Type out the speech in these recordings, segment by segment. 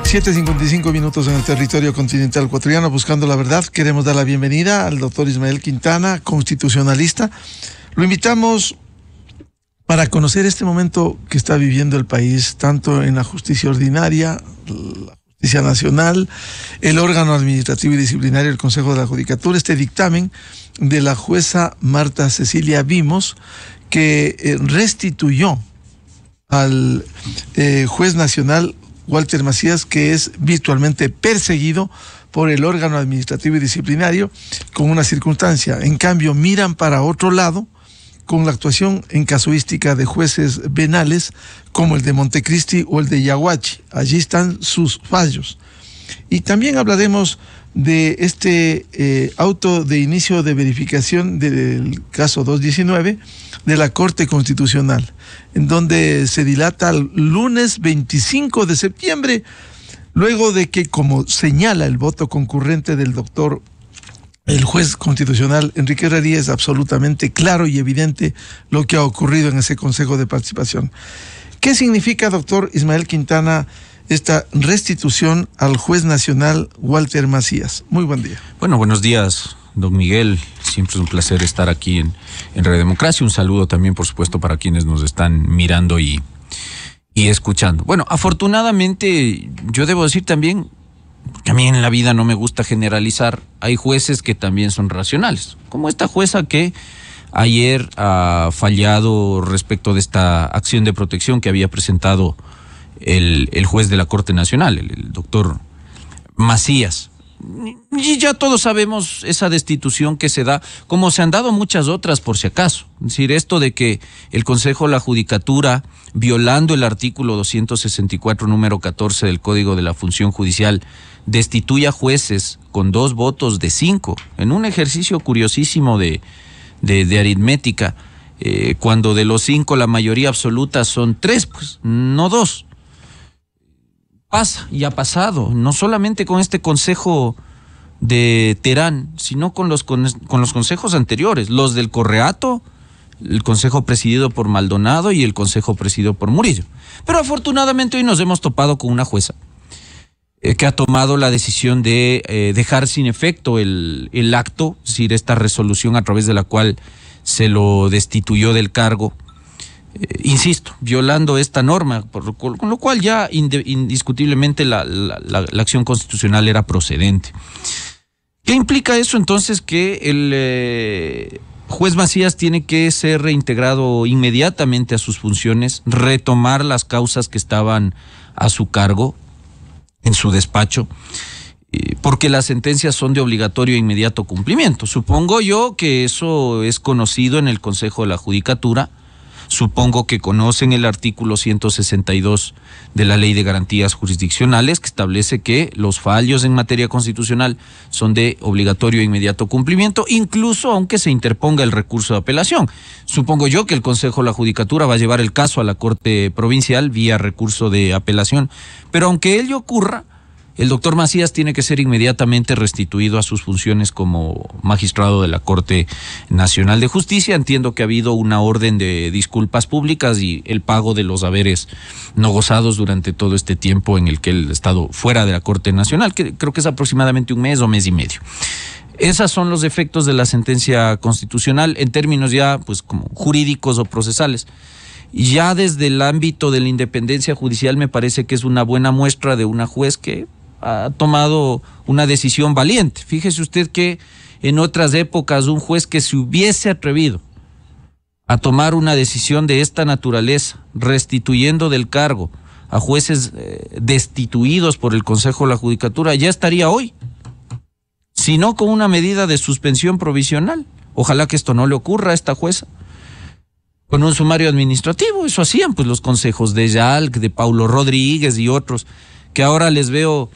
7:55 en el territorio continental ecuatoriano, buscando la verdad. Queremos dar la bienvenida al doctor Ismael Quintana, constitucionalista. Lo invitamos para conocer este momento que está viviendo el país, tanto en la justicia ordinaria, la justicia nacional, el órgano administrativo y disciplinario, el Consejo de la Judicatura, este dictamen de la jueza Marta Cecilia Vimos, que restituyó al juez nacional Walter Macías, que es virtualmente perseguido por el órgano administrativo y disciplinario con una circunstancia. En cambio, miran para otro lado con la actuación en casuística de jueces venales como el de Montecristi o el de Yaguachi. Allí están sus fallos. Y también hablaremos de este auto de inicio de verificación del caso 219 de la Corte Constitucional, en donde se dilata el lunes 25 de septiembre, luego de que, como señala el voto concurrente del doctor, el juez constitucional Enrique Herrería, es absolutamente claro y evidente lo que ha ocurrido en ese Consejo de Participación. ¿Qué significa, doctor Ismael Quintana, esta restitución al juez nacional Walter Macías? Muy buen día. Bueno, buenos días, don Miguel. Siempre es un placer estar aquí en Radio Democracia. Un saludo también, por supuesto, para quienes nos están mirando y escuchando. Bueno, afortunadamente, yo debo decir también que a mí en la vida no me gusta generalizar. Hay jueces que también son racionales, como esta jueza que ayer ha fallado respecto de esta acción de protección que había presentado el juez de la Corte Nacional, el doctor Macías. Y ya todos sabemos esa destitución que se da, como se han dado muchas otras por si acaso. Es decir, esto de que el Consejo de la Judicatura, violando el artículo 264, número 14 del Código de la Función Judicial, destituya jueces con 2 votos de 5, en un ejercicio curiosísimo de aritmética, cuando de los 5 la mayoría absoluta son 3, pues no 2. Pasa y ha pasado, no solamente con este consejo de Terán, sino con los consejos anteriores, los del Correato, el consejo presidido por Maldonado y el consejo presidido por Murillo. Pero afortunadamente hoy nos hemos topado con una jueza que ha tomado la decisión de dejar sin efecto el acto, es decir, esta resolución a través de la cual se lo destituyó del cargo. Insisto, violando esta norma, con lo cual ya indiscutiblemente la acción constitucional era procedente. ¿Qué implica eso entonces? Que el juez Macías tiene que ser reintegrado inmediatamente a sus funciones, retomar las causas que estaban a su cargo en su despacho, porque las sentencias son de obligatorio e inmediato cumplimiento. Supongo yo que eso es conocido en el Consejo de la Judicatura. Supongo que conocen el artículo 162 de la Ley de Garantías Jurisdiccionales, que establece que los fallos en materia constitucional son de obligatorio e inmediato cumplimiento, incluso aunque se interponga el recurso de apelación. Supongo yo que el Consejo de la Judicatura va a llevar el caso a la Corte Provincial vía recurso de apelación, pero aunque ello ocurra, el doctor Macías tiene que ser inmediatamente restituido a sus funciones como magistrado de la Corte Nacional de Justicia. Entiendo que ha habido una orden de disculpas públicas y el pago de los haberes no gozados durante todo este tiempo en el que él ha estado fuera de la Corte Nacional, que creo que es aproximadamente un mes o mes y medio. Esos son los efectos de la sentencia constitucional en términos ya pues como jurídicos o procesales. Y ya desde el ámbito de la independencia judicial me parece que es una buena muestra de una juez que ha tomado una decisión valiente. Fíjese usted que en otras épocas un juez que se hubiese atrevido a tomar una decisión de esta naturaleza, restituyendo del cargo a jueces destituidos por el Consejo de la Judicatura, ya estaría hoy, sino con una medida de suspensión provisional. Ojalá que esto no le ocurra a esta jueza. Con un sumario administrativo, eso hacían pues los consejos de Yalc, de Paulo Rodríguez y otros, que ahora les veo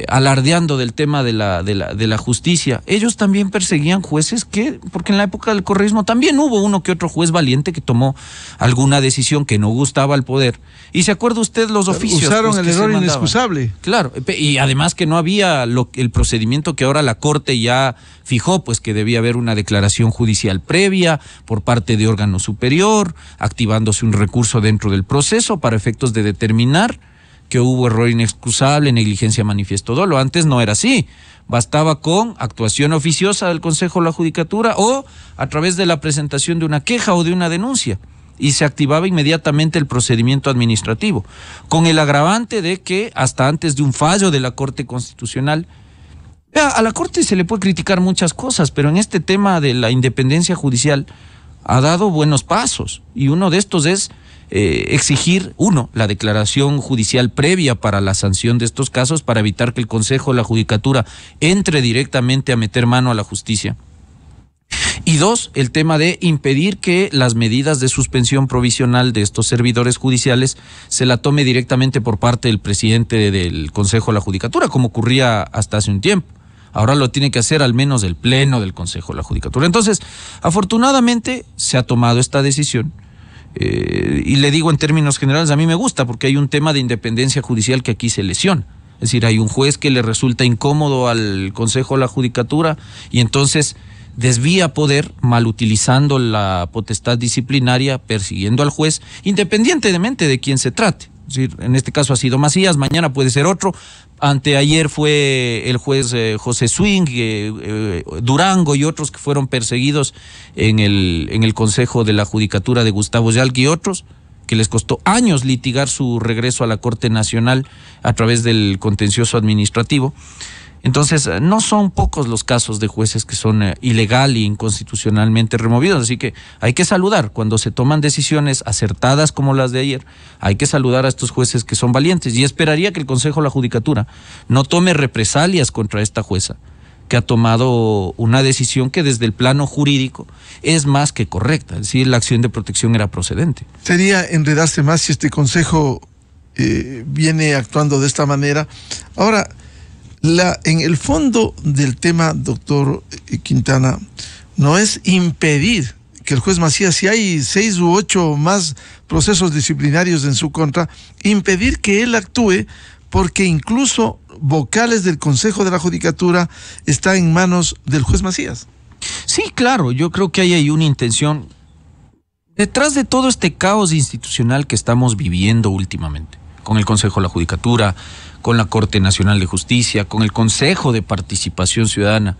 alardeando del tema de la justicia. Ellos también perseguían jueces porque en la época del correísmo también hubo uno que otro juez valiente que tomó alguna decisión que no gustaba al poder. Y se acuerda usted los oficios. Usaron pues, el error inexcusable. Claro, y además que no había el procedimiento que ahora la Corte ya fijó, pues que debía haber una declaración judicial previa por parte de órgano superior, activándose un recurso dentro del proceso para efectos de determinar que hubo error inexcusable, negligencia, manifiesto dolo. Antes no era así. Bastaba con actuación oficiosa del Consejo de la Judicatura o a través de la presentación de una queja o de una denuncia, y se activaba inmediatamente el procedimiento administrativo, con el agravante de que hasta antes de un fallo de la Corte Constitucional, a la Corte se le puede criticar muchas cosas, pero en este tema de la independencia judicial ha dado buenos pasos, y uno de estos es exigir, la declaración judicial previa para la sanción de estos casos, para evitar que el Consejo de la Judicatura entre directamente a meter mano a la justicia. Y 2, el tema de impedir que las medidas de suspensión provisional de estos servidores judiciales se la tome directamente por parte del presidente del Consejo de la Judicatura, como ocurría hasta hace un tiempo. Ahora lo tiene que hacer al menos el Pleno del Consejo de la Judicatura. Entonces, afortunadamente se ha tomado esta decisión. Y le digo en términos generales, a mí me gusta porque hay un tema de independencia judicial que aquí se lesiona. Es decir, hay un juez que le resulta incómodo al Consejo de la Judicatura y entonces desvía poder mal utilizando la potestad disciplinaria, persiguiendo al juez, independientemente de quién se trate. Es decir, en este caso ha sido Macías, mañana puede ser otro. Anteayer fue el juez José Swing, Durango y otros que fueron perseguidos en el Consejo de la Judicatura de Gustavo Yalqui y otros, que les costó años litigar su regreso a la Corte Nacional a través del contencioso administrativo. Entonces, no son pocos los casos de jueces que son ilegal e inconstitucionalmente removidos, así que hay que saludar cuando se toman decisiones acertadas como las de ayer. Hay que saludar a estos jueces que son valientes, y esperaría que el Consejo de la Judicatura no tome represalias contra esta jueza, que ha tomado una decisión que desde el plano jurídico es más que correcta, es decir, la acción de protección era procedente. Sería enredarse más si este Consejo viene actuando de esta manera. Ahora, en el fondo del tema, doctor Quintana, no es impedir que el juez Macías, si hay 6 u 8 más procesos disciplinarios en su contra, impedir que él actúe, porque incluso vocales del Consejo de la Judicatura está en manos del juez Macías. Sí, claro, yo creo que hay una intención detrás de todo este caos institucional que estamos viviendo últimamente, con el Consejo de la Judicatura, con la Corte Nacional de Justicia, con el Consejo de Participación Ciudadana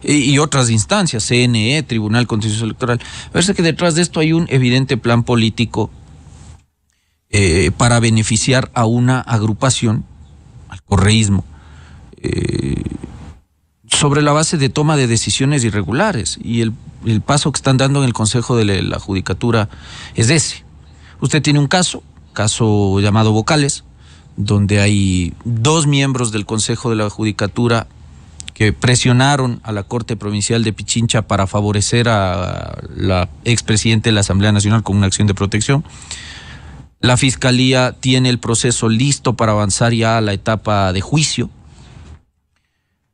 y otras instancias, CNE, Tribunal Contencioso Electoral. Parece que detrás de esto hay un evidente plan político para beneficiar a una agrupación, al correísmo, sobre la base de toma de decisiones irregulares. Y el paso que están dando en el Consejo de la Judicatura es ese. Usted tiene un caso llamado Vocales, donde hay 2 miembros del Consejo de la Judicatura que presionaron a la Corte Provincial de Pichincha para favorecer a la expresidente de la Asamblea Nacional con una acción de protección. La Fiscalía tiene el proceso listo para avanzar ya a la etapa de juicio.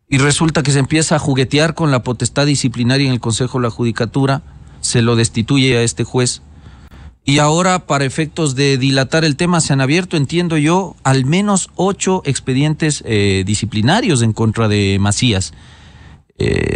Y resulta que se empieza a juguetear con la potestad disciplinaria en el Consejo de la Judicatura, se lo destituye a este juez. Y ahora, para efectos de dilatar el tema, se han abierto, entiendo yo, al menos 8 expedientes disciplinarios en contra de Macías.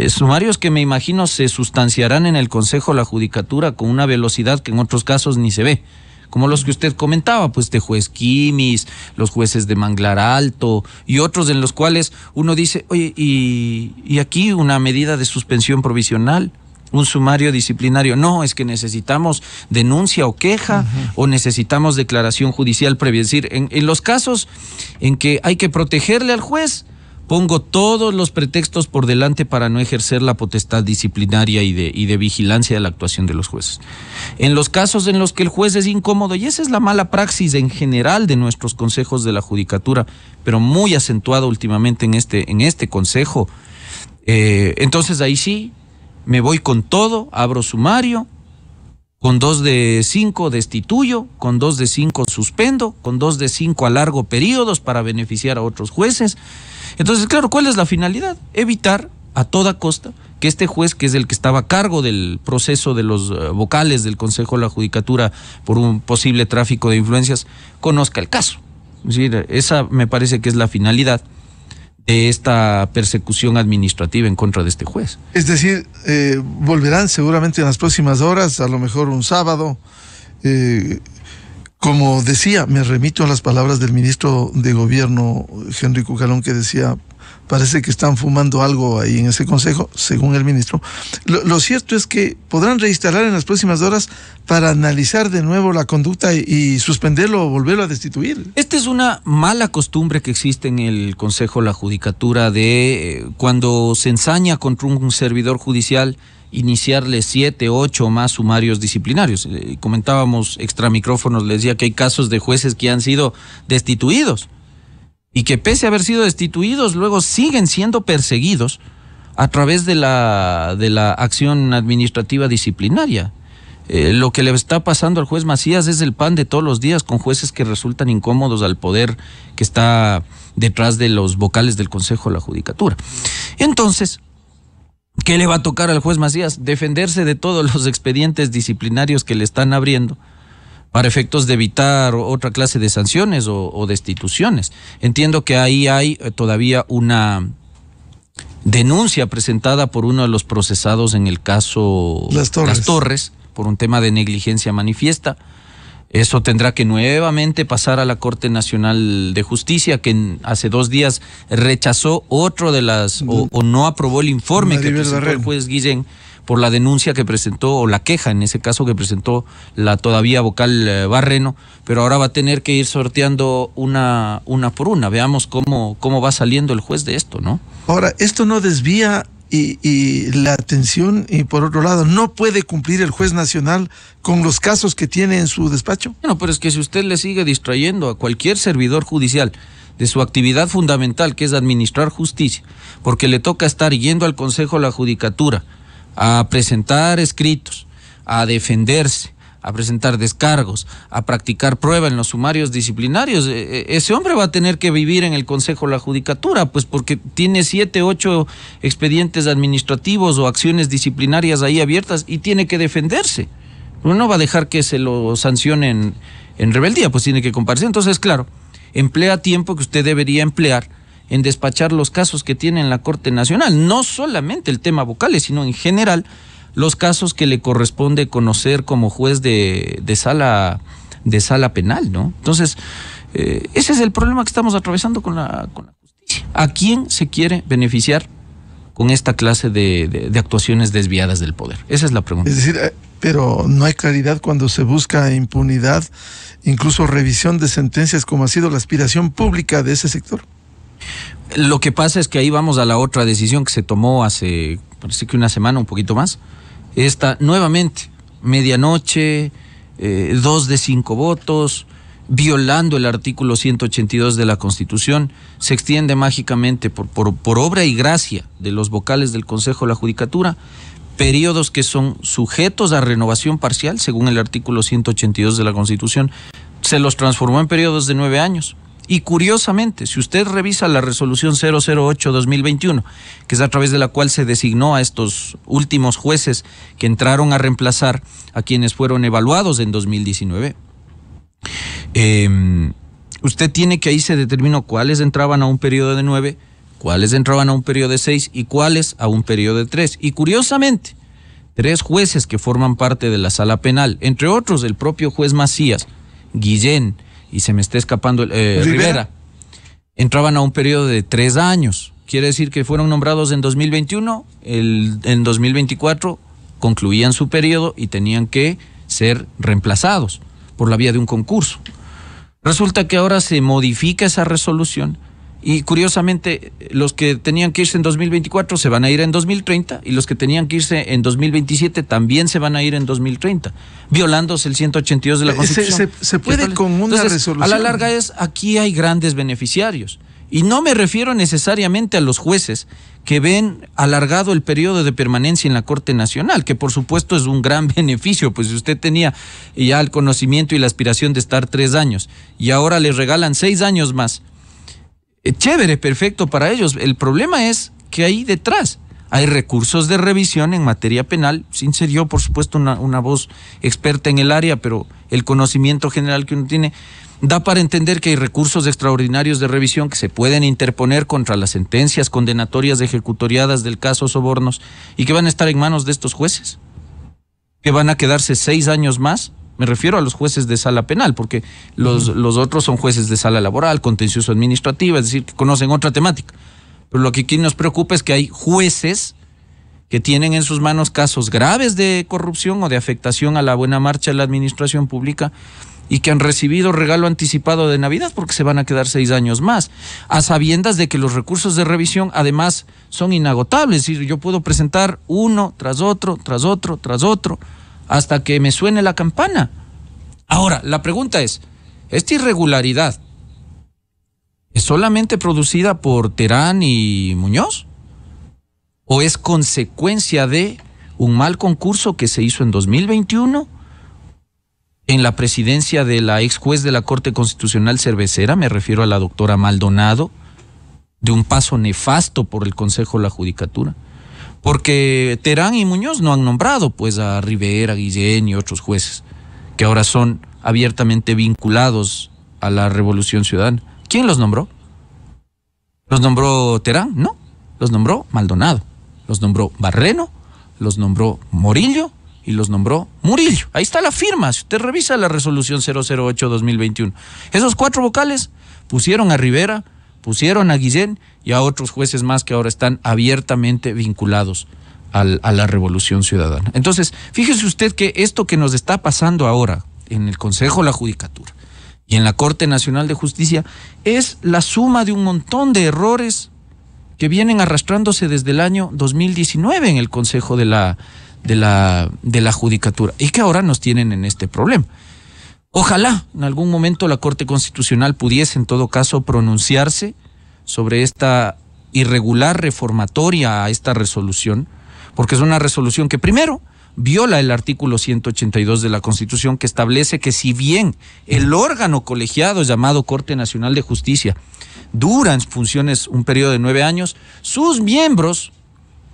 Sumarios que me imagino se sustanciarán en el Consejo de la Judicatura con una velocidad que en otros casos ni se ve. Como los que usted comentaba, pues de juez Quimis, los jueces de Manglar Alto y otros en los cuales uno dice, oye, y aquí una medida de suspensión provisional, un sumario disciplinario. No, es que necesitamos denuncia o queja, o necesitamos declaración judicial previa. Es decir, en los casos en que hay que protegerle al juez, pongo todos los pretextos por delante para no ejercer la potestad disciplinaria y de vigilancia de la actuación de los jueces. En los casos en los que el juez es incómodo, y esa es la mala praxis en general de nuestros consejos de la Judicatura, pero muy acentuada últimamente en este consejo, entonces ahí sí, me voy con todo, abro sumario, con 2 de 5 destituyo, con 2 de 5 suspendo, con 2 de 5 alargo periodos para beneficiar a otros jueces. Entonces, claro, ¿cuál es la finalidad? Evitar a toda costa que este juez, que es el que estaba a cargo del proceso de los vocales del Consejo de la Judicatura por un posible tráfico de influencias, conozca el caso. Es decir, esa me parece que es la finalidad de esta persecución administrativa en contra de este juez. Es decir, volverán seguramente en las próximas horas, a lo mejor un sábado, Como decía, me remito a las palabras del ministro de Gobierno, Henry Cucalón, que decía, parece que están fumando algo ahí en ese consejo, según el ministro. Lo cierto es que podrán reinstalar en las próximas horas para analizar de nuevo la conducta y suspenderlo o volverlo a destituir. Esta es una mala costumbre que existe en el Consejo de la Judicatura de cuando se ensaña contra un servidor judicial, iniciarle 7, 8 o más sumarios disciplinarios. Comentábamos extra micrófonos, les decía que hay casos de jueces que han sido destituidos y que pese a haber sido destituidos, luego siguen siendo perseguidos a través de la acción administrativa disciplinaria. Lo que le está pasando al juez Macías es el pan de todos los días con jueces que resultan incómodos al poder que está detrás de los vocales del Consejo de la Judicatura. Entonces, ¿qué le va a tocar al juez Macías? Defenderse de todos los expedientes disciplinarios que le están abriendo para efectos de evitar otra clase de sanciones o destituciones. Entiendo que ahí hay todavía una denuncia presentada por uno de los procesados en el caso Las Torres por un tema de negligencia manifiesta. Eso tendrá que nuevamente pasar a la Corte Nacional de Justicia, que hace 2 días rechazó otro de las, o no aprobó el informe que presentó el juez Guillén por la denuncia que presentó, o la queja en ese caso que presentó la todavía vocal Barreno, pero ahora va a tener que ir sorteando una por una. Veamos cómo va saliendo el juez de esto, ¿no? Ahora, esto no desvía y la atención, y por otro lado, ¿no puede cumplir el juez nacional con los casos que tiene en su despacho? Bueno, pero es que si usted le sigue distrayendo a cualquier servidor judicial de su actividad fundamental, que es administrar justicia, porque le toca estar yendo al Consejo de la Judicatura a presentar escritos, a defenderse, a presentar descargos, a practicar prueba en los sumarios disciplinarios, ese hombre va a tener que vivir en el Consejo de la Judicatura, pues porque tiene 7, 8 expedientes administrativos o acciones disciplinarias ahí abiertas y tiene que defenderse. Uno no va a dejar que se lo sancionen en rebeldía, pues tiene que comparecer. Entonces, claro, emplea tiempo que usted debería emplear en despachar los casos que tiene en la Corte Nacional, no solamente el tema vocales, sino en general los casos que le corresponde conocer como juez de sala penal, ¿no? Entonces, ese es el problema que estamos atravesando con la justicia. ¿A quién se quiere beneficiar con esta clase de actuaciones desviadas del poder? Esa es la pregunta. Es decir, pero no hay claridad cuando se busca impunidad, incluso revisión de sentencias, como ha sido la aspiración pública de ese sector. Lo que pasa es que ahí vamos a la otra decisión que se tomó hace, parece que una semana, un poquito más. Esta, nuevamente, medianoche, 2 de 5 votos, violando el artículo 182 de la Constitución, se extiende mágicamente por obra y gracia de los vocales del Consejo de la Judicatura, periodos que son sujetos a renovación parcial, según el artículo 182 de la Constitución, se los transformó en periodos de 9 años. Y curiosamente, si usted revisa la resolución 008-2021, que es a través de la cual se designó a estos últimos jueces que entraron a reemplazar a quienes fueron evaluados en 2019, usted tiene que ahí se determinó cuáles entraban a un periodo de 9, cuáles entraban a un periodo de 6 y cuáles a un periodo de 3. Y curiosamente, 3 jueces que forman parte de la sala penal, entre otros el propio juez Macías, Guillén, y se me está escapando Rivera, entraban a un periodo de 3 años. Quiere decir que fueron nombrados en 2021, en 2024 concluían su periodo y tenían que ser reemplazados por la vía de un concurso. Resulta que ahora se modifica esa resolución y curiosamente los que tenían que irse en 2024 se van a ir en 2030 y los que tenían que irse en 2027 también se van a ir en 2030, violándose el 182 de la Constitución. Se puede con una resolución. A la larga aquí hay grandes beneficiarios y no me refiero necesariamente a los jueces que ven alargado el periodo de permanencia en la Corte Nacional, que por supuesto es un gran beneficio, pues si usted tenía ya el conocimiento y la aspiración de estar 3 años y ahora le regalan 6 años más, chévere, perfecto para ellos. El problema es que ahí detrás hay recursos de revisión en materia penal, sin ser yo, por supuesto, una voz experta en el área, pero el conocimiento general que uno tiene da para entender que hay recursos extraordinarios de revisión que se pueden interponer contra las sentencias condenatorias ejecutoriadas del caso Sobornos y que van a estar en manos de estos jueces, que van a quedarse 6 años más Me refiero a los jueces de sala penal, porque los otros son jueces de sala laboral, contencioso administrativa, es decir, que conocen otra temática. Pero lo que aquí nos preocupa es que hay jueces que tienen en sus manos casos graves de corrupción o de afectación a la buena marcha de la administración pública y que han recibido regalo anticipado de Navidad porque se van a quedar 6 años más, a sabiendas de que los recursos de revisión además son inagotables. Es decir, yo puedo presentar uno tras otro, tras otro, tras otro, hasta que me suene la campana. Ahora, la pregunta es, ¿esta irregularidad es solamente producida por Terán y Muñoz? ¿O es consecuencia de un mal concurso que se hizo en 2021 en la presidencia de la ex juez de la Corte Constitucional Cervecera? Me refiero a la doctora Maldonado, de un paso nefasto por el Consejo de la Judicatura. Porque Terán y Muñoz no han nombrado pues a Rivera, Guillén y otros jueces que ahora son abiertamente vinculados a la Revolución Ciudadana. ¿Quién los nombró? ¿Los nombró Terán? No, los nombró Maldonado, los nombró Barreno, los nombró Morillo y los nombró Murillo. Ahí está la firma, si usted revisa la resolución 008-2021. Esos 4 vocales pusieron a Rivera, pusieron a Guillén y a otros jueces más que ahora están abiertamente vinculados a la Revolución Ciudadana. Entonces, fíjese usted que esto que nos está pasando ahora en el Consejo de la Judicatura y en la Corte Nacional de Justicia es la suma de un montón de errores que vienen arrastrándose desde el año 2019 en el Consejo de la Judicatura y que ahora nos tienen en este problema. Ojalá en algún momento la Corte Constitucional pudiese en todo caso pronunciarse sobre esta irregular reformatoria a esta resolución, porque es una resolución que primero viola el artículo 182 de la Constitución, que establece que si bien el órgano colegiado llamado Corte Nacional de Justicia dura en funciones un periodo de 9 años, sus miembros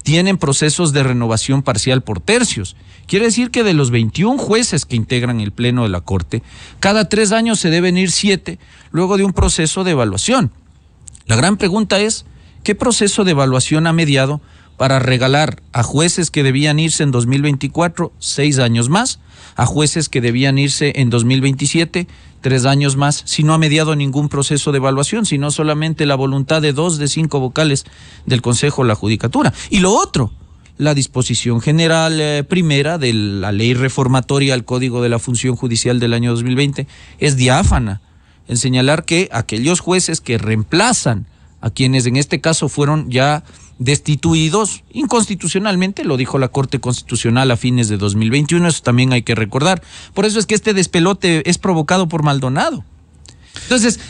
tienen procesos de renovación parcial por tercios. Quiere decir que de los 21 jueces que integran el Pleno de la Corte, cada 3 años se deben ir 7, luego de un proceso de evaluación. La gran pregunta es, ¿qué proceso de evaluación ha mediado para regalar a jueces que debían irse en 2024 6 años más, a jueces que debían irse en 2027 3 años más, si no ha mediado ningún proceso de evaluación, sino solamente la voluntad de 2 de 5 vocales del Consejo de la Judicatura? Y lo otro, la disposición general primera de la ley reformatoria al Código de la Función Judicial del año 2020 es diáfana en señalar que aquellos jueces que reemplazan a quienes en este caso fueron ya destituidos inconstitucionalmente, lo dijo la Corte Constitucional a fines de 2021, eso también hay que recordar. Por eso es que este despelote es provocado por Maldonado. Entonces,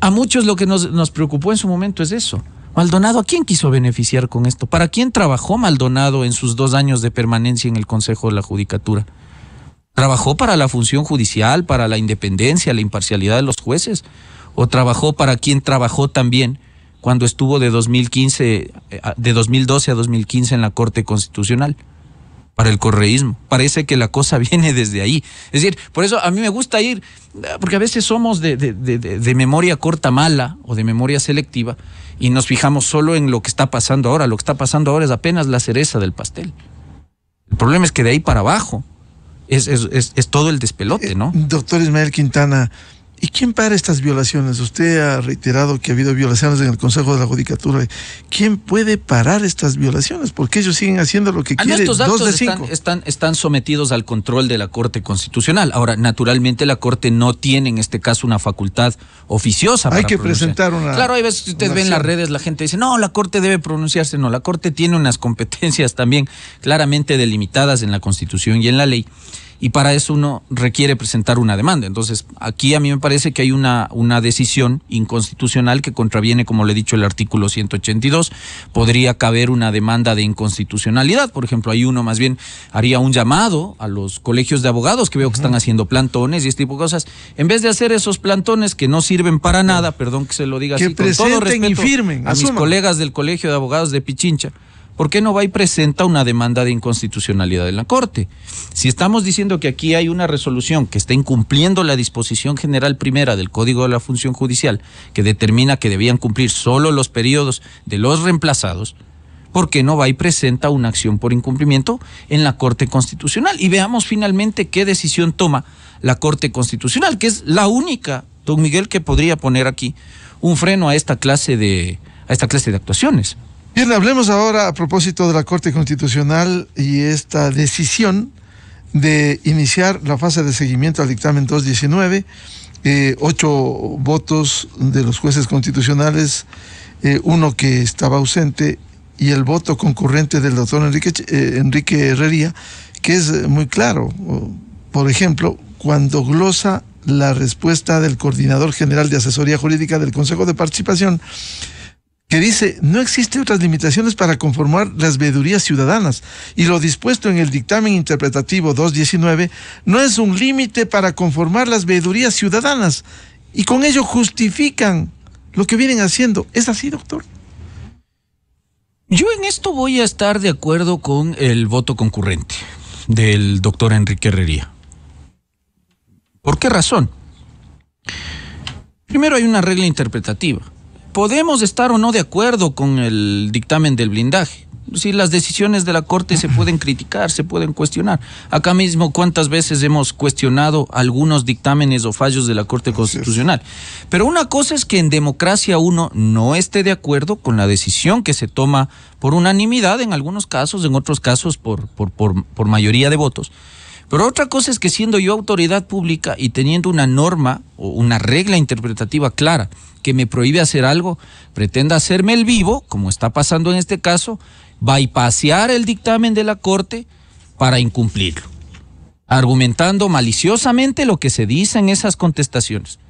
a muchos lo que nos preocupó en su momento es eso. Maldonado, ¿a quién quiso beneficiar con esto? ¿Para quién trabajó Maldonado en sus 2 años de permanencia en el Consejo de la Judicatura? ¿Trabajó para la función judicial, para la independencia, la imparcialidad de los jueces? ¿O trabajó para quien trabajó también cuando estuvo de 2012 a 2015 en la Corte Constitucional? Para el correísmo. Parece que la cosa viene desde ahí. Es decir, por eso a mí me gusta ir, porque a veces somos de memoria corta mala o de memoria selectiva y nos fijamos solo en lo que está pasando ahora. Lo que está pasando ahora es apenas la cereza del pastel. El problema es que de ahí para abajo es todo el despelote, ¿no? Doctor Ismael Quintana, ¿y quién para estas violaciones? Usted ha reiterado que ha habido violaciones en el Consejo de la Judicatura. ¿Quién puede parar estas violaciones? Porque ellos siguen haciendo lo que quieren. Estos actos están sometidos al control de la Corte Constitucional. Ahora, naturalmente, la Corte no tiene en este caso una facultad oficiosa. Hay que presentar una. Claro, hay veces que usted ve en las redes, la gente dice, no, la Corte debe pronunciarse. No, la Corte tiene unas competencias también claramente delimitadas en la Constitución y en la ley. Y para eso uno requiere presentar una demanda. Entonces, aquí a mí me parece que hay una decisión inconstitucional que contraviene, como le he dicho, el artículo 182. Podría caber una demanda de inconstitucionalidad. Por ejemplo, ahí uno más bien haría un llamado a los colegios de abogados que veo que están haciendo plantones y este tipo de cosas. En vez de hacer esos plantones que no sirven para nada, perdón que se lo diga así, con todo respeto y firmen, a mis colegas del Colegio de Abogados de Pichincha, ¿por qué no va y presenta una demanda de inconstitucionalidad en la Corte? Si estamos diciendo que aquí hay una resolución que está incumpliendo la disposición general primera del Código de la Función Judicial, que determina que debían cumplir solo los periodos de los reemplazados, ¿por qué no va y presenta una acción por incumplimiento en la Corte Constitucional? Y veamos finalmente qué decisión toma la Corte Constitucional, que es la única, don Miguel, que podría poner aquí un freno a esta clase de actuaciones. Bien, hablemos ahora a propósito de la Corte Constitucional y esta decisión de iniciar la fase de seguimiento al dictamen 219, 8 votos de los jueces constitucionales, uno que estaba ausente y el voto concurrente del doctor Enrique Herrería, que es muy claro. Por ejemplo, cuando glosa la respuesta del coordinador general de asesoría jurídica del Consejo de Participación, que dice: no existen otras limitaciones para conformar las veedurías ciudadanas, y lo dispuesto en el dictamen interpretativo 219 no es un límite para conformar las veedurías ciudadanas, y con ello justifican lo que vienen haciendo. ¿Es así, doctor? Yo en esto voy a estar de acuerdo con el voto concurrente del doctor Enrique Herrería. ¿Por qué razón? Primero, hay una regla interpretativa. Podemos estar o no de acuerdo con el dictamen del blindaje. Si las decisiones de la Corte se pueden criticar, se pueden cuestionar. Acá mismo, ¿cuántas veces hemos cuestionado algunos dictámenes o fallos de la Corte Constitucional? Pero una cosa es que en democracia uno no esté de acuerdo con la decisión que se toma por unanimidad en algunos casos, en otros casos por mayoría de votos. Pero otra cosa es que, siendo yo autoridad pública y teniendo una norma o una regla interpretativa clara que me prohíbe hacer algo, pretenda hacerme el vivo, como está pasando en este caso, bypassear el dictamen de la Corte para incumplirlo, argumentando maliciosamente lo que se dice en esas contestaciones.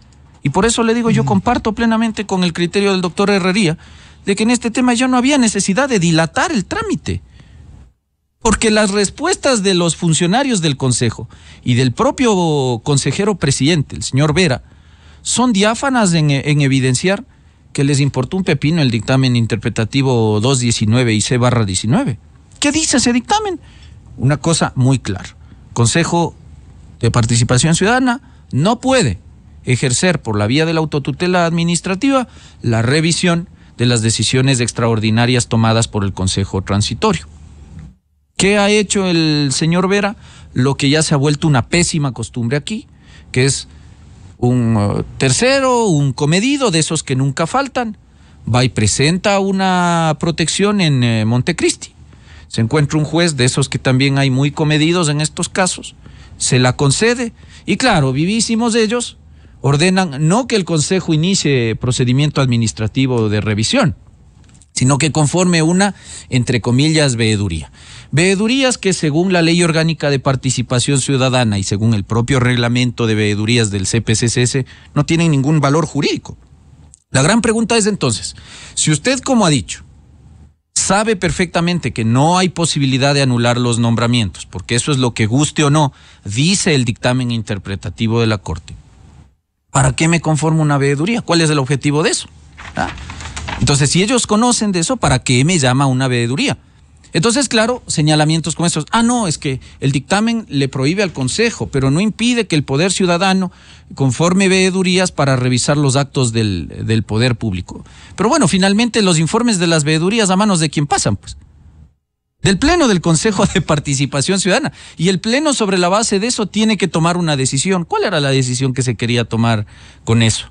Y por eso le digo, yo comparto plenamente con el criterio del doctor Herrería de que en este tema ya no había necesidad de dilatar el trámite. Porque las respuestas de los funcionarios del Consejo y del propio consejero presidente, el señor Vera, son diáfanas en evidenciar que les importó un pepino el dictamen interpretativo 219 y C/19. ¿Qué dice ese dictamen? Una cosa muy clara. Consejo de Participación Ciudadana no puede ejercer por la vía de la autotutela administrativa la revisión de las decisiones extraordinarias tomadas por el Consejo Transitorio. ¿Qué ha hecho el señor Vera? Lo que ya se ha vuelto una pésima costumbre aquí, que es un tercero, un comedido de esos que nunca faltan, va y presenta una protección en Montecristi. Se encuentra un juez de esos que también hay muy comedidos en estos casos, se la concede, y claro, vivísimos ellos ordenan no que el Consejo inicie procedimiento administrativo de revisión, sino que conforme una, entre comillas, veeduría. Veedurías que, según la Ley Orgánica de Participación Ciudadana y según el propio reglamento de veedurías del CPCCS, no tienen ningún valor jurídico. La gran pregunta es entonces, si usted, como ha dicho, sabe perfectamente que no hay posibilidad de anular los nombramientos, porque eso es lo que, guste o no, dice el dictamen interpretativo de la Corte, ¿para qué me conformo una veeduría? ¿Cuál es el objetivo de eso? ¿Ah? Entonces, si ellos conocen de eso, ¿para qué me llama una veeduría? Entonces, claro, señalamientos como estos. No, es que el dictamen le prohíbe al Consejo, pero no impide que el Poder Ciudadano conforme veedurías para revisar los actos del Poder Público. Pero bueno, finalmente los informes de las veedurías, ¿a manos de quién pasan? Pues del Pleno del Consejo de Participación Ciudadana. Y el Pleno, sobre la base de eso, tiene que tomar una decisión. ¿Cuál era la decisión que se quería tomar con eso?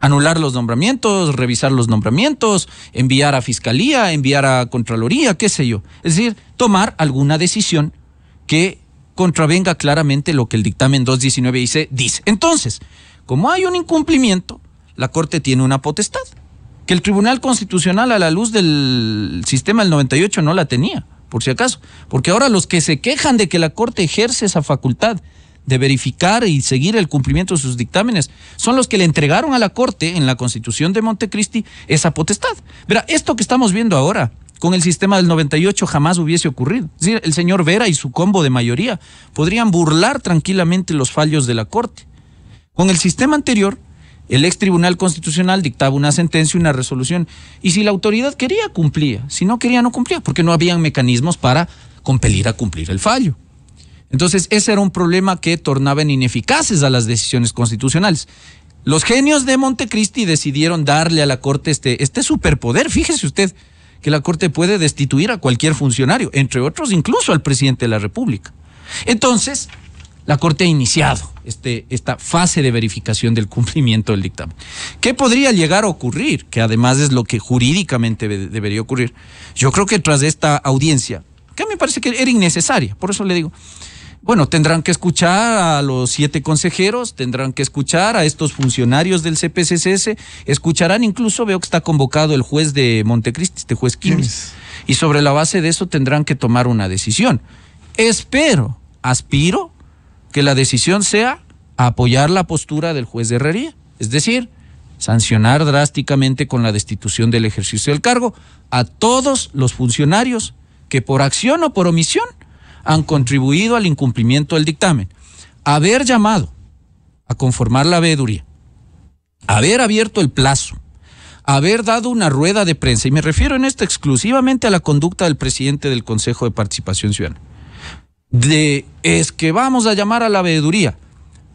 Anular los nombramientos, revisar los nombramientos, enviar a Fiscalía, enviar a Contraloría, qué sé yo. Es decir, tomar alguna decisión que contravenga claramente lo que el dictamen 219 dice. Entonces, como hay un incumplimiento, la Corte tiene una potestad, que el Tribunal Constitucional, a la luz del sistema del 98, no la tenía, por si acaso. Porque ahora los que se quejan de que la Corte ejerce esa facultad de verificar y seguir el cumplimiento de sus dictámenes son los que le entregaron a la Corte en la Constitución de Montecristi esa potestad. Verá, esto que estamos viendo ahora con el sistema del 98 jamás hubiese ocurrido. Es decir, el señor Vera y su combo de mayoría podrían burlar tranquilamente los fallos de la Corte. Con el sistema anterior, el ex Tribunal Constitucional dictaba una sentencia, una resolución, y si la autoridad quería, cumplía. Si no quería, no cumplía, porque no habían mecanismos para compelir a cumplir el fallo. Entonces, ese era un problema que tornaba en ineficaces a las decisiones constitucionales. Los genios de Montecristi decidieron darle a la Corte este superpoder. Fíjese usted que la Corte puede destituir a cualquier funcionario, entre otros incluso al presidente de la República. Entonces, la Corte ha iniciado esta fase de verificación del cumplimiento del dictamen. ¿Qué podría llegar a ocurrir? Que además es lo que jurídicamente debería ocurrir. Yo creo que tras esta audiencia, que me parece que era innecesaria, por eso le digo, bueno, tendrán que escuchar a los 7 consejeros, tendrán que escuchar a estos funcionarios del CPCCS, escucharán incluso, veo que está convocado el juez de Montecristi, este juez Quimis, y sobre la base de eso tendrán que tomar una decisión. Aspiro que la decisión sea apoyar la postura del juez de Herrería, es decir, sancionar drásticamente con la destitución del ejercicio del cargo a todos los funcionarios que por acción o por omisión han contribuido al incumplimiento del dictamen. Haber llamado a conformar la veeduría, haber abierto el plazo, haber dado una rueda de prensa, y me refiero en esto exclusivamente a la conducta del presidente del Consejo de Participación Ciudadana, es que vamos a llamar a la veeduría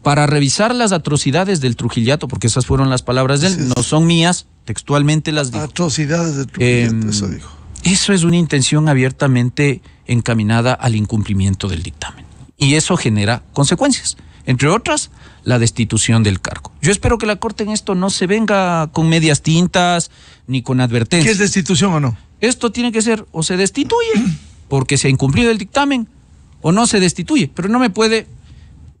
para revisar las atrocidades del Trujillato, porque esas fueron las palabras de él, no son mías, textualmente las dijo. Atrocidades del Trujillato, eso dijo. Eso es una intención abiertamente encaminada al incumplimiento del dictamen. Y eso genera consecuencias, entre otras, la destitución del cargo. Yo espero que la Corte en esto no se venga con medias tintas ni con advertencias. ¿Qué es destitución o no? Esto tiene que ser, o se destituye porque se ha incumplido el dictamen, o no se destituye, pero no me puede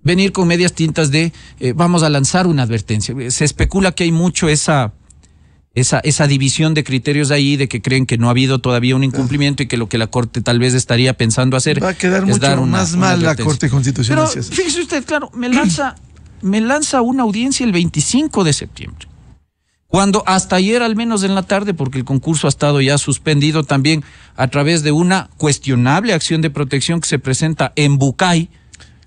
venir con medias tintas de vamos a lanzar una advertencia. Se especula que hay mucho esa división de criterios ahí, de que creen que no ha habido todavía un incumplimiento y que lo que la Corte tal vez estaría pensando hacer va a quedar es mucho dar más mal la Corte Constitucional. Pero fíjese usted, claro, me lanza una audiencia el 25 de septiembre. Cuando hasta ayer, al menos en la tarde, porque el concurso ha estado ya suspendido también a través de una cuestionable acción de protección que se presenta en Bucay,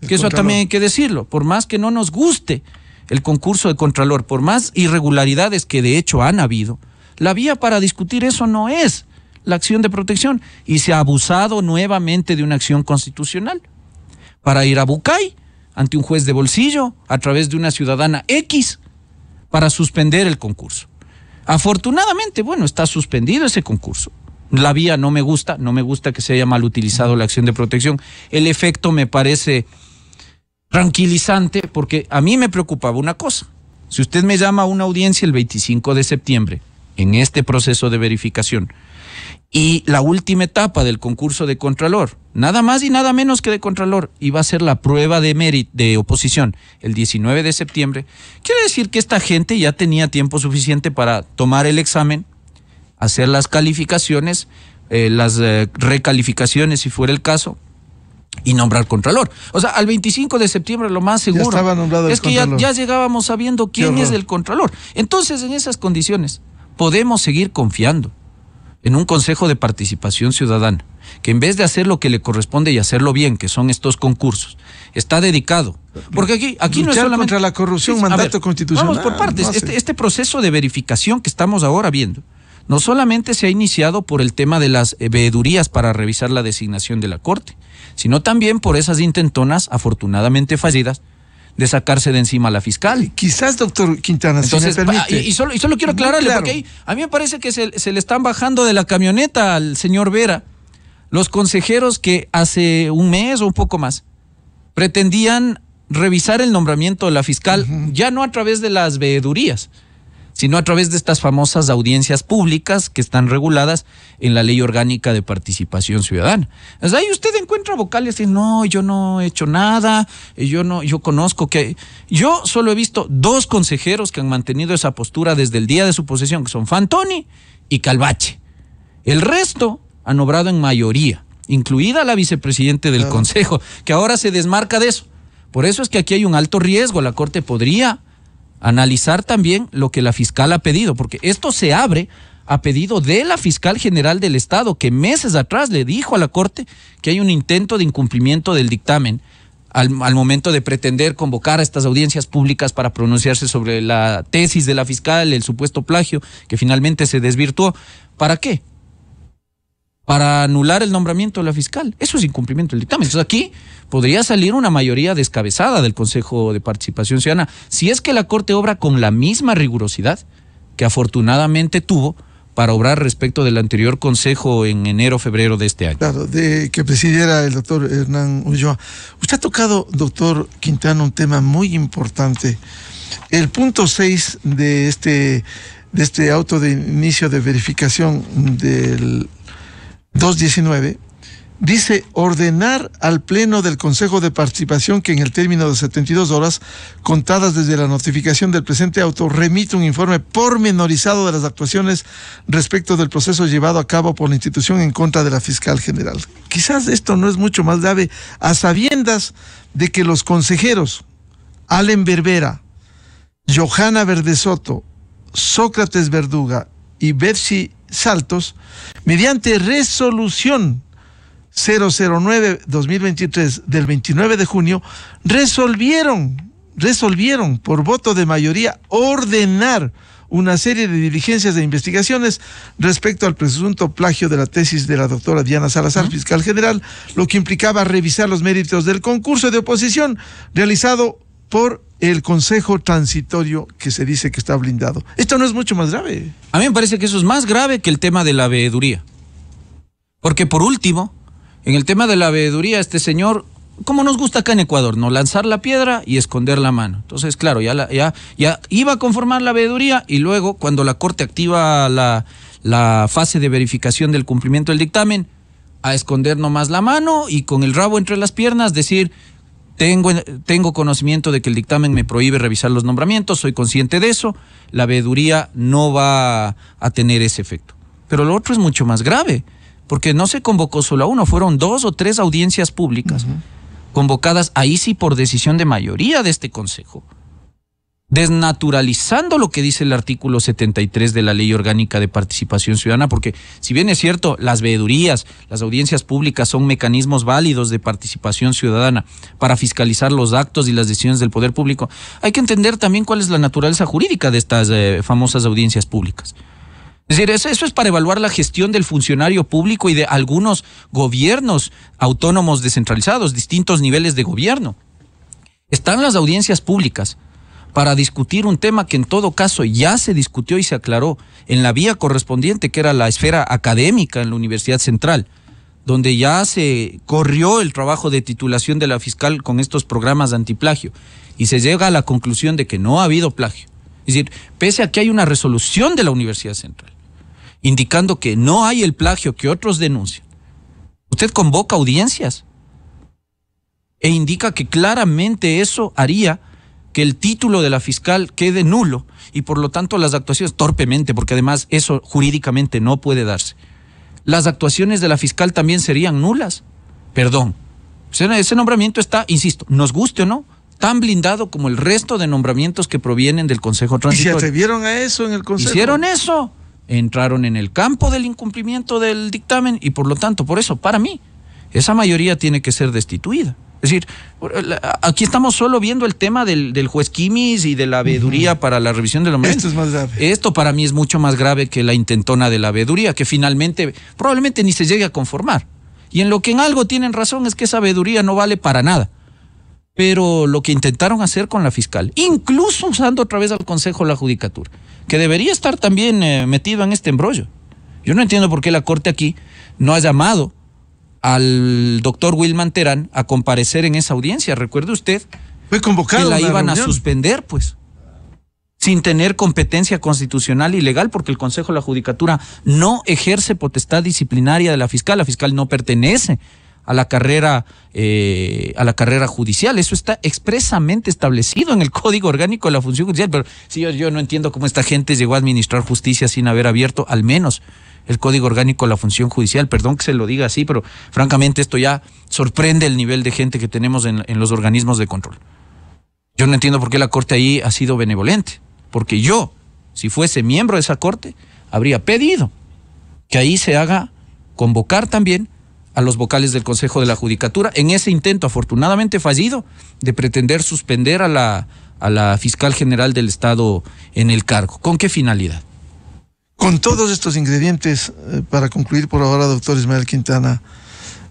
que eso también hay que decirlo, por más que no nos guste el concurso de Contralor, por más irregularidades que de hecho han habido, la vía para discutir eso no es la acción de protección, y se ha abusado nuevamente de una acción constitucional para ir a Bucay ante un juez de bolsillo a través de una ciudadana X para suspender el concurso. Afortunadamente, bueno, está suspendido ese concurso. La vía no me gusta que se haya mal utilizado la acción de protección. El efecto me parece tranquilizante, porque a mí me preocupaba una cosa. Si usted me llama a una audiencia el 25 de septiembre, en este proceso de verificación, y la última etapa del concurso de Contralor, nada más y nada menos que de Contralor, iba a ser la prueba de oposición el 19 de septiembre, quiere decir que esta gente ya tenía tiempo suficiente para tomar el examen, hacer las calificaciones, las recalificaciones si fuera el caso, y nombrar Contralor. O sea, al 25 de septiembre lo más seguro ya estaba nombrado es que ya llegábamos sabiendo quién es el Contralor. Entonces, en esas condiciones, podemos seguir confiando en un Consejo de Participación Ciudadana, que en vez de hacer lo que le corresponde y hacerlo bien, que son estos concursos, está dedicado. Porque aquí no es solamente contra la corrupción, mandato constitucional. Vamos por partes. No este proceso de verificación que estamos ahora viendo, no solamente se ha iniciado por el tema de las veedurías para revisar la designación de la Corte, sino también por esas intentonas, afortunadamente fallidas, de sacarse de encima a la fiscal. Quizás, doctor Quintana, entonces, si me permite. Y solo quiero aclararle, porque ahí, a mí me parece que se le están bajando de la camioneta al señor Vera los consejeros que hace un mes o un poco más pretendían revisar el nombramiento de la fiscal, ya no a través de las veedurías, sino a través de estas famosas audiencias públicas que están reguladas en la Ley Orgánica de Participación Ciudadana. Entonces, ahí usted encuentra vocales y no, yo no he hecho nada, yo conozco que... Yo solo he visto 2 consejeros que han mantenido esa postura desde el día de su posesión, que son Fantoni y Calvache. El resto han obrado en mayoría, incluida la vicepresidente del Consejo, que ahora se desmarca de eso. Por eso es que aquí hay un alto riesgo. La Corte podría analizar también lo que la fiscal ha pedido, porque esto se abre a pedido de la fiscal general del Estado, que meses atrás le dijo a la Corte que hay un intento de incumplimiento del dictamen al momento de pretender convocar a estas audiencias públicas para pronunciarse sobre la tesis de la fiscal, el supuesto plagio, que finalmente se desvirtuó. ¿Para qué? Para anular el nombramiento de la fiscal. Eso es incumplimiento del dictamen. Entonces aquí podría salir una mayoría descabezada del Consejo de Participación Ciudadana, si es que la Corte obra con la misma rigurosidad que afortunadamente tuvo para obrar respecto del anterior consejo en enero, febrero de este año. Claro, de que presidiera el doctor Hernán Ulloa. Usted ha tocado, doctor Quintana, un tema muy importante. El punto 6 de este auto de inicio de verificación del 219 dice ordenar al Pleno del Consejo de Participación que en el término de 72 horas contadas desde la notificación del presente auto remite un informe pormenorizado de las actuaciones respecto del proceso llevado a cabo por la institución en contra de la fiscal general. Quizás esto no es mucho más grave a sabiendas de que los consejeros Allen Berbera, Johanna Verdesoto, Sócrates Verduga y Betsy Saltos, mediante resolución 009-2023 del 29 de junio, resolvieron por voto de mayoría ordenar una serie de diligencias de investigaciones respecto al presunto plagio de la tesis de la doctora Diana Salazar, fiscal general, lo que implicaba revisar los méritos del concurso de oposición realizado por el Consejo Transitorio que se dice que está blindado. Esto no es mucho más grave. A mí me parece que eso es más grave que el tema de la veeduría. Porque por último, en el tema de la veeduría, este señor, como nos gusta acá en Ecuador, no lanzar la piedra y esconder la mano. Entonces, claro, ya iba a conformar la veeduría y luego, cuando la Corte activa la fase de verificación del cumplimiento del dictamen, a esconder nomás la mano y con el rabo entre las piernas decir: tengo conocimiento de que el dictamen me prohíbe revisar los nombramientos, soy consciente de eso, la veeduría no va a tener ese efecto. Pero lo otro es mucho más grave, porque no se convocó solo a uno, fueron 2 o 3 audiencias públicas, convocadas ahí sí por decisión de mayoría de este consejo, desnaturalizando lo que dice el artículo 73 de la Ley Orgánica de Participación Ciudadana, porque si bien es cierto, las veedurías, las audiencias públicas son mecanismos válidos de participación ciudadana para fiscalizar los actos y las decisiones del poder público, hay que entender también cuál es la naturaleza jurídica de estas famosas audiencias públicas. Es decir, eso es para evaluar la gestión del funcionario público y de algunos gobiernos autónomos descentralizados, distintos niveles de gobierno. Están las audiencias públicas para discutir un tema que en todo caso ya se discutió y se aclaró en la vía correspondiente, que era la esfera académica en la Universidad Central, donde ya se corrió el trabajo de titulación de la fiscal con estos programas de antiplagio y se llega a la conclusión de que no ha habido plagio. Es decir, pese a que hay una resolución de la Universidad Central indicando que no hay el plagio que otros denuncian, usted convoca audiencias e indica que claramente eso haría que el título de la fiscal quede nulo y por lo tanto las actuaciones, torpemente, porque además eso jurídicamente no puede darse, las actuaciones de la fiscal también serían nulas. Perdón, ese nombramiento está, insisto, nos guste o no, tan blindado como el resto de nombramientos que provienen del Consejo Transitorio. ¿Y se atrevieron a eso en el Consejo? Hicieron eso, entraron en el campo del incumplimiento del dictamen y por lo tanto, por eso, para mí, esa mayoría tiene que ser destituida. Es decir, aquí estamos solo viendo el tema del juez Quimis y de la veeduría para la revisión del nombramiento. Esto es más grave. Esto para mí es mucho más grave que la intentona de la veeduría, que finalmente probablemente ni se llegue a conformar. Y en lo que en algo tienen razón es que esa veeduría no vale para nada. Pero lo que intentaron hacer con la fiscal, incluso usando otra vez al Consejo de la Judicatura, que debería estar también metido en este embrollo. Yo no entiendo por qué la Corte aquí no ha llamado al doctor Wilman Terán a comparecer en esa audiencia. Recuerde usted, fue convocado, que la iban reunión a suspender, pues, sin tener competencia constitucional y legal, porque el Consejo de la Judicatura no ejerce potestad disciplinaria de la fiscal no pertenece a la carrera judicial. Eso está expresamente establecido en el Código Orgánico de la Función Judicial. Pero sí, yo no entiendo cómo esta gente llegó a administrar justicia sin haber abierto al menos el Código Orgánico de la Función Judicial. Perdón que se lo diga así, pero francamente esto ya sorprende el nivel de gente que tenemos en los organismos de control. Yo no entiendo por qué la Corte ahí ha sido benevolente, porque yo, si fuese miembro de esa Corte, habría pedido que ahí se haga convocar también a los vocales del Consejo de la Judicatura en ese intento afortunadamente fallido de pretender suspender a la fiscal general del Estado en el cargo. ¿Con qué finalidad? Con todos estos ingredientes, para concluir por ahora, doctor Ismael Quintana,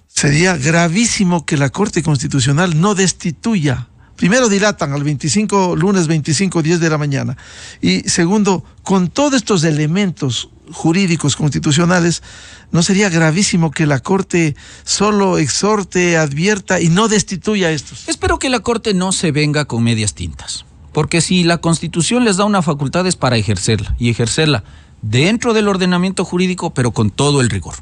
sería gravísimo que la Corte Constitucional no destituya primero dilatan al 25, lunes 25, 10 de la mañana. Y segundo, con todos estos elementos jurídicos constitucionales, ¿no sería gravísimo que la Corte solo exhorte, advierta y no destituya a estos? Espero que la Corte no se venga con medias tintas, porque si la Constitución les da una facultad es para ejercerla, y ejercerla dentro del ordenamiento jurídico, pero con todo el rigor.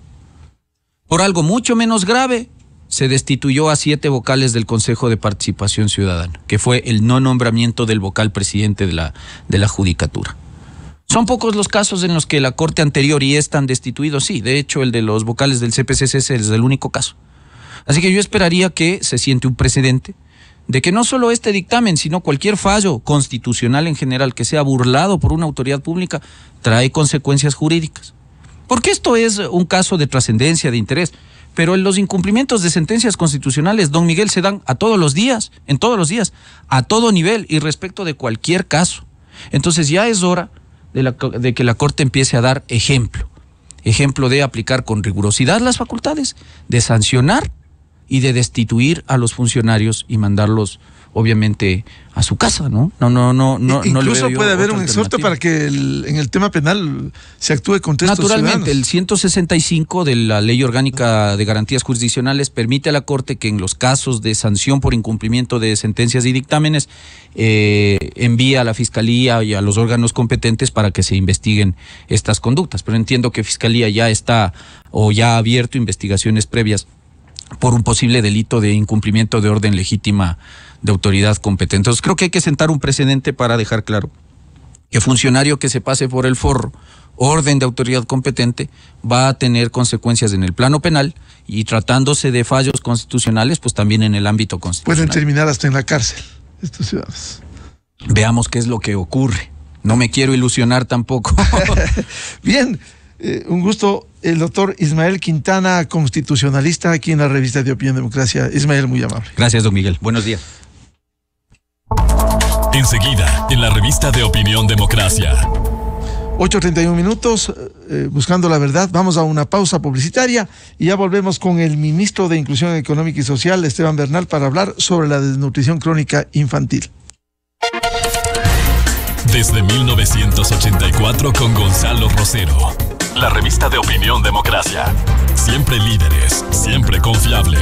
Por algo mucho menos grave, se destituyó a 7 vocales del Consejo de Participación Ciudadana, que fue el no nombramiento del vocal presidente de la Judicatura. Son pocos los casos en los que la Corte anterior y esta han destituido, sí, de hecho el de los vocales del CPCC es el único caso. Así que yo esperaría que se siente un precedente de que no solo este dictamen, sino cualquier fallo constitucional en general que sea burlado por una autoridad pública, trae consecuencias jurídicas. Porque esto es un caso de trascendencia, de interés, pero los incumplimientos de sentencias constitucionales, don Miguel, se dan a todos los días, en todos los días, a todo nivel y respecto de cualquier caso. Entonces ya es hora de que la Corte empiece a dar ejemplo de aplicar con rigurosidad las facultades, de sancionar y de destituir a los funcionarios y mandarlos, obviamente, a su casa, ¿no? Incluso puede haber un exhorto para que en el tema penal se actúe contra estos ciudadanos. Naturalmente, el 165 de la Ley Orgánica de Garantías Jurisdiccionales permite a la Corte que en los casos de sanción por incumplimiento de sentencias y dictámenes envíe a la Fiscalía y a los órganos competentes para que se investiguen estas conductas. Pero entiendo que Fiscalía ya está o ya ha abierto investigaciones previas por un posible delito de incumplimiento de orden legítima de autoridad competente. Entonces creo que hay que sentar un precedente para dejar claro que funcionario que se pase por el forro orden de autoridad competente va a tener consecuencias en el plano penal y tratándose de fallos constitucionales, pues también en el ámbito constitucional. Pueden terminar hasta en la cárcel estos ciudadanos. Veamos qué es lo que ocurre. No me quiero ilusionar tampoco. Bien. Un gusto, el doctor Ismael Quintana, constitucionalista, aquí en la revista de Opinión Democracia. Ismael, muy amable. Gracias, don Miguel. Buenos días. Enseguida, en la revista de Opinión Democracia. 8:31 minutos, buscando la verdad. Vamos a una pausa publicitaria y ya volvemos con el ministro de Inclusión Económica y Social, Esteban Bernal, para hablar sobre la desnutrición crónica infantil. Desde 1984 con Gonzalo Rosero. La revista de Opinión Democracia. Siempre líderes, siempre confiables.